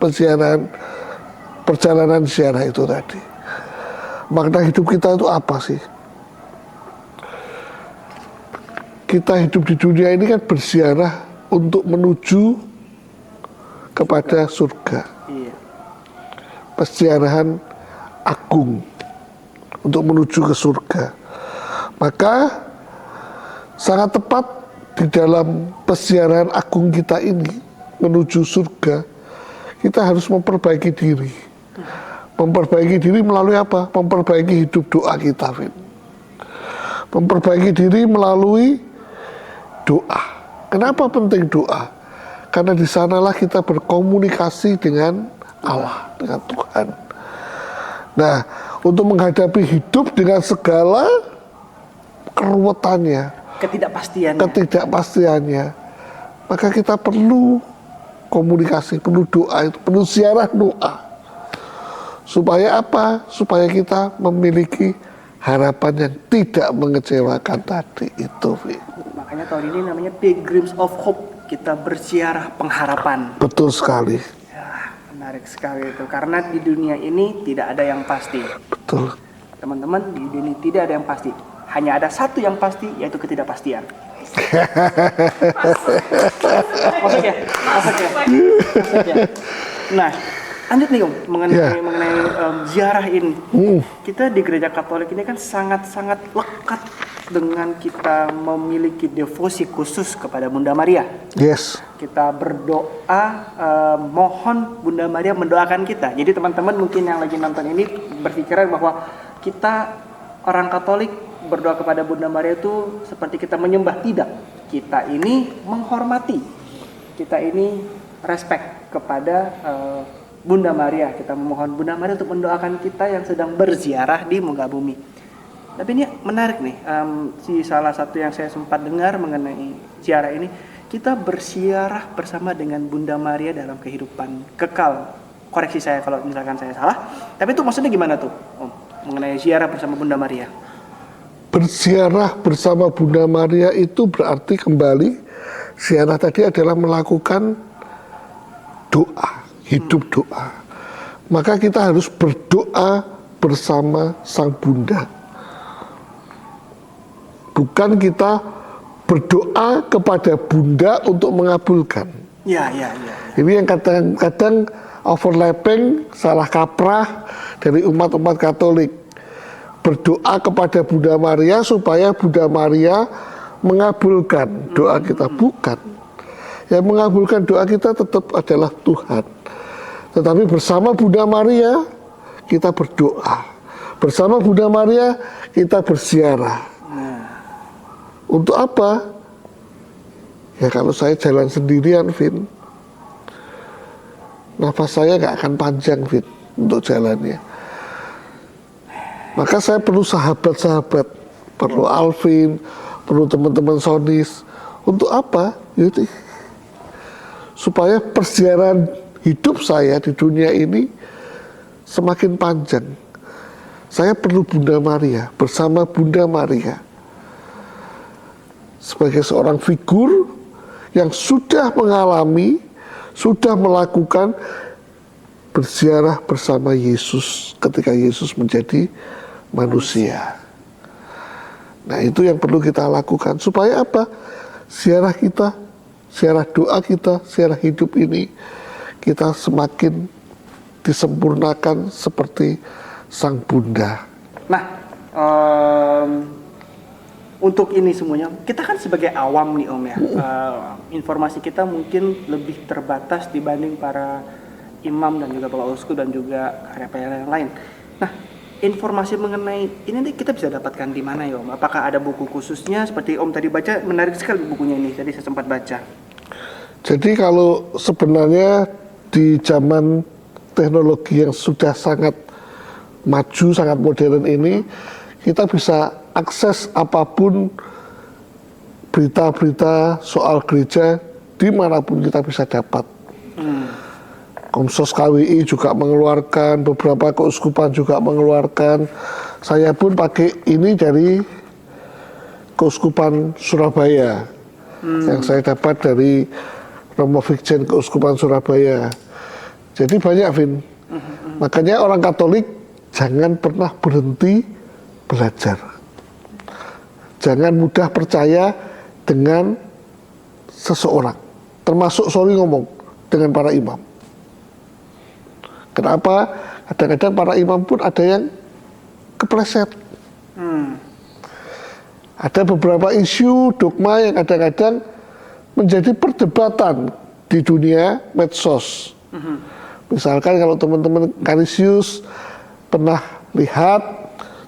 perjalanan ziarah itu tadi. Makna hidup kita itu apa sih? Kita hidup di dunia ini kan berziarah untuk menuju kepada surga. Iya. Perziarahan agung untuk menuju ke surga. Maka sangat tepat di dalam perziarahan agung kita ini menuju surga, kita harus memperbaiki diri. Memperbaiki diri melalui apa? Memperbaiki hidup doa kita, Vin. Memperbaiki diri melalui doa. Kenapa penting doa? Karena di sanalah kita berkomunikasi dengan Allah, dengan Tuhan. Nah, untuk menghadapi hidup dengan segala keruwetannya, ketidakpastiannya, maka kita perlu komunikasi, perlu doa, perlu ziarah doa. Supaya apa? Supaya kita memiliki harapan yang tidak mengecewakan tadi itu. Makanya tahun ini namanya Pilgrims of Hope, kita berziarah pengharapan. Betul sekali. Ya, menarik sekali itu, karena di dunia ini tidak ada yang pasti. Betul. Teman-teman, di dunia tidak ada yang pasti. Hanya ada satu yang pasti, yaitu ketidakpastian. Maksudnya. Nah, lanjut nih Om, mengenai ziarah ini. Kita di gereja Katolik ini kan sangat-sangat lekat dengan kita memiliki devosi khusus kepada Bunda Maria. Yes. Kita berdoa, mohon Bunda Maria mendoakan kita. Jadi teman-teman mungkin yang lagi nonton ini berpikiran bahwa kita orang Katolik berdoa kepada Bunda Maria itu seperti kita menyembah. Tidak. Kita ini menghormati. Kita ini respect kepada Bunda Maria. Kita memohon Bunda Maria untuk mendoakan kita yang sedang berziarah di muka bumi. Tapi ini menarik nih, salah satu yang saya sempat dengar mengenai ziarah ini, kita berziarah bersama dengan Bunda Maria dalam kehidupan kekal. Koreksi saya kalau misalkan saya salah. Tapi itu maksudnya gimana tuh, Om? Mengenai ziarah bersama Bunda Maria. Berziarah bersama Bunda Maria itu berarti kembali, ziarah tadi adalah melakukan doa, hidup doa. Maka kita harus berdoa bersama Sang Bunda. Bukan kita berdoa kepada Bunda untuk mengabulkan. Ya. Ini yang kadang-kadang overlapping, salah kaprah dari umat-umat Katolik. Berdoa kepada Bunda Maria supaya Bunda Maria mengabulkan doa kita. Bukan. Yang mengabulkan doa kita tetap adalah Tuhan. Tetapi bersama Bunda Maria kita berdoa. Bersama Bunda Maria kita berziarah. Untuk apa? Ya kalau saya jalan sendirian, Vin, nafas saya gak akan panjang, Vin, untuk jalannya. Maka saya perlu sahabat-sahabat, perlu Alvin, perlu teman-teman Sonis. Untuk apa? Yaitu supaya perjalanan hidup saya di dunia ini semakin panjang. Saya perlu Bunda Maria, bersama Bunda Maria sebagai seorang figur yang sudah mengalami, sudah melakukan berziarah bersama Yesus ketika Yesus menjadi manusia. Nah, itu yang perlu kita lakukan supaya apa? Ziarah kita, ziarah doa kita, ziarah hidup ini kita semakin disempurnakan seperti Sang Bunda. Nah, untuk ini semuanya, kita kan sebagai awam nih Om ya, informasi kita mungkin lebih terbatas dibanding para imam dan juga para uskup dan juga karya-karya yang lain. Nah, informasi mengenai ini nih kita bisa dapatkan di mana ya Om? Apakah ada buku khususnya seperti Om tadi baca? Menarik sekali bukunya ini, jadi saya sempat baca. Jadi kalau sebenarnya di zaman teknologi yang sudah sangat maju, sangat modern ini, kita bisa akses apapun berita-berita soal gereja dimanapun kita bisa dapat. Komsos KWI juga mengeluarkan, beberapa keuskupan juga mengeluarkan. Saya pun pakai ini dari Keuskupan Surabaya yang saya dapat dari Romo Vikjen Keuskupan Surabaya. Jadi banyak, Vin. Makanya orang Katolik jangan pernah berhenti belajar. Jangan mudah percaya dengan seseorang, termasuk dengan para imam. Kenapa? Kadang-kadang para imam pun ada yang kepleset. Ada beberapa isu dogma yang kadang-kadang menjadi perdebatan di dunia medsos. Misalkan kalau teman-teman Canisius pernah lihat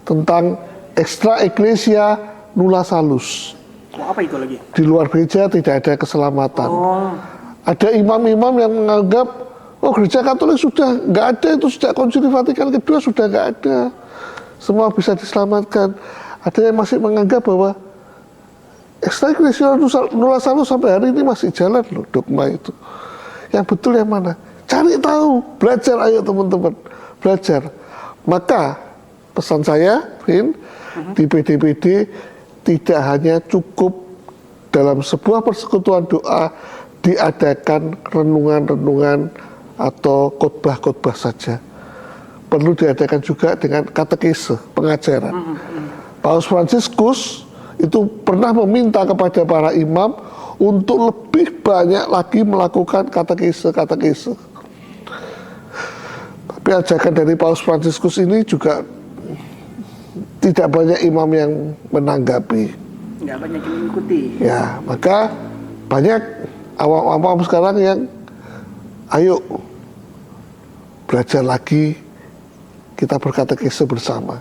tentang extra ecclesia nulla salus. Apa itu lagi? Di luar gereja tidak ada keselamatan. Ada imam-imam yang menganggap, oh gereja Katolik sudah nggak ada, itu sejak Konsili Vatikan kedua sudah nggak ada, semua bisa diselamatkan. Ada yang masih menganggap bahwa extra ecclesia nulla salus sampai hari ini masih jalan loh dogma itu. Yang betul yang mana? Cari tahu, belajar, ayo teman-teman, belajar. Maka pesan saya, Vin, di PD-PD tidak hanya cukup dalam sebuah persekutuan doa diadakan renungan-renungan atau khotbah-khotbah saja. Perlu diadakan juga dengan katekese, pengajaran. Paus Fransiskus itu pernah meminta kepada para imam untuk lebih banyak lagi melakukan katekese. Tapi ajakan dari Paus Fransiskus ini juga tidak banyak imam yang menanggapi. Nggak banyak yang mengikuti. Ya, maka banyak awam-awam sekarang yang ayo belajar lagi, kita berkatekese bersama.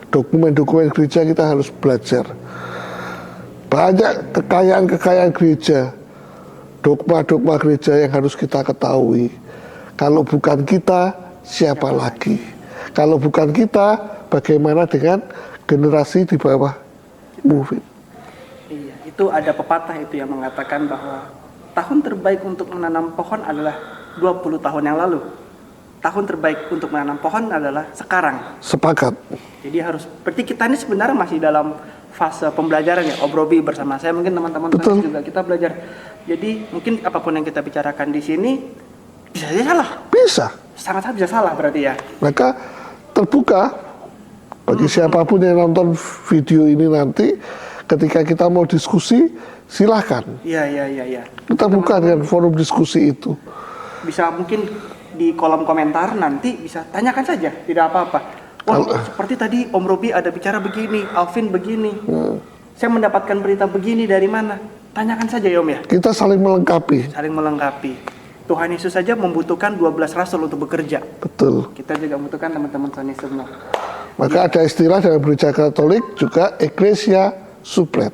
Dokumen-dokumen gereja kita harus belajar. Banyak kekayaan-kekayaan gereja, dogma-dogma gereja yang harus kita ketahui. Kalau bukan kita, siapa lagi? Kalau bukan kita, bagaimana dengan generasi di bawah Mufid? Iya, itu ada pepatah itu yang mengatakan bahwa tahun terbaik untuk menanam pohon adalah 20 tahun yang lalu. Tahun terbaik untuk menanam pohon adalah sekarang. Sepakat. Jadi harus, seperti kita ini sebenarnya masih dalam fase pembelajaran ya, Obrobi bersama saya, mungkin teman-teman juga kita belajar. Jadi mungkin apapun yang kita bicarakan di sini bisa saja salah. Bisa. Sangat-sangat bisa salah berarti ya. Maka terbuka bagi siapapun yang nonton video ini nanti, ketika kita mau diskusi, silahkan. Iya. Kita buka dengan forum diskusi itu. Bisa mungkin di kolom komentar nanti bisa tanyakan saja, tidak apa-apa. Wah, seperti tadi Om Robi ada bicara begini, Alvin begini. Saya mendapatkan berita begini dari mana? Tanyakan saja ya Om ya. Kita saling melengkapi. Saling melengkapi. Tuhan Yesus saja membutuhkan 12 rasul untuk bekerja. Betul. Kita juga membutuhkan teman-teman Tuhan Yesus semua. Maka ada istilah dalam gereja Katolik juga Ecclesia Supplet.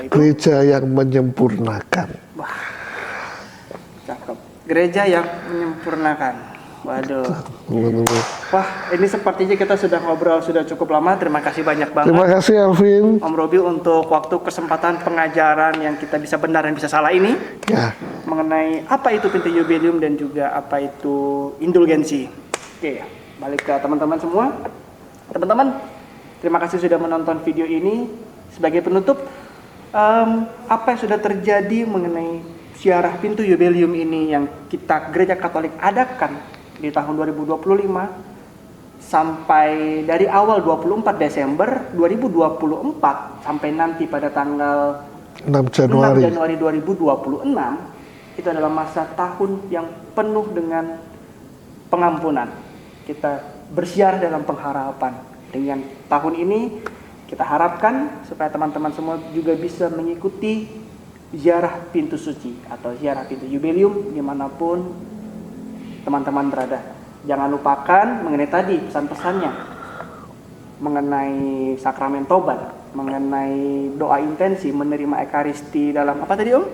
Gereja yang menyempurnakan. Wah, cakep. Gereja yang menyempurnakan. Waduh. Wah, ini sepertinya kita sudah ngobrol sudah cukup lama. Terima kasih banyak banget Terima kasih Alvin. Om Robi untuk waktu kesempatan pengajaran yang kita bisa benar dan bisa salah ini Ya, mengenai apa itu pintu jubileum dan juga apa itu indulgensi. Oke, balik ke teman-teman semua. Teman-teman, terima kasih sudah menonton video ini. Sebagai penutup, apa yang sudah terjadi mengenai ziarah pintu jubileum ini yang kita Gereja Katolik adakan di tahun 2025 sampai dari awal 24 Desember 2024 sampai nanti pada tanggal 6 6 Januari. Januari 2026 itu adalah masa tahun yang penuh dengan pengampunan. Kita bersiar dalam pengharapan. Dengan tahun ini kita harapkan supaya teman-teman semua juga bisa mengikuti ziarah pintu suci atau ziarah pintu jubileum dimanapun teman-teman berada. Jangan lupakan mengenai tadi pesan-pesannya mengenai sakramen tobat, mengenai doa intensi, menerima ekaristi dalam apa tadi Om?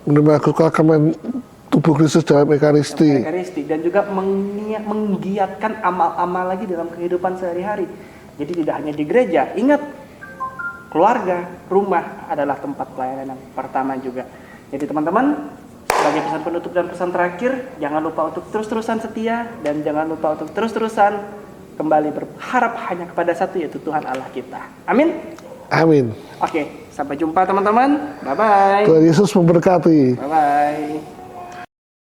Menerima sakramen tubuh Kristus dalam Ekaristi. Ekaristi dan juga menggiatkan amal-amal lagi dalam kehidupan sehari-hari. Jadi tidak hanya di gereja, ingat keluarga, rumah adalah tempat pelayanan yang pertama juga. Jadi teman-teman, sebagai pesan penutup dan pesan terakhir, jangan lupa untuk terus-terusan setia dan jangan lupa untuk terus-terusan kembali berharap hanya kepada satu, yaitu Tuhan Allah kita. Amin. Amin. Oke, sampai jumpa teman-teman. Bye-bye. Tuhan Yesus memberkati. Bye-bye.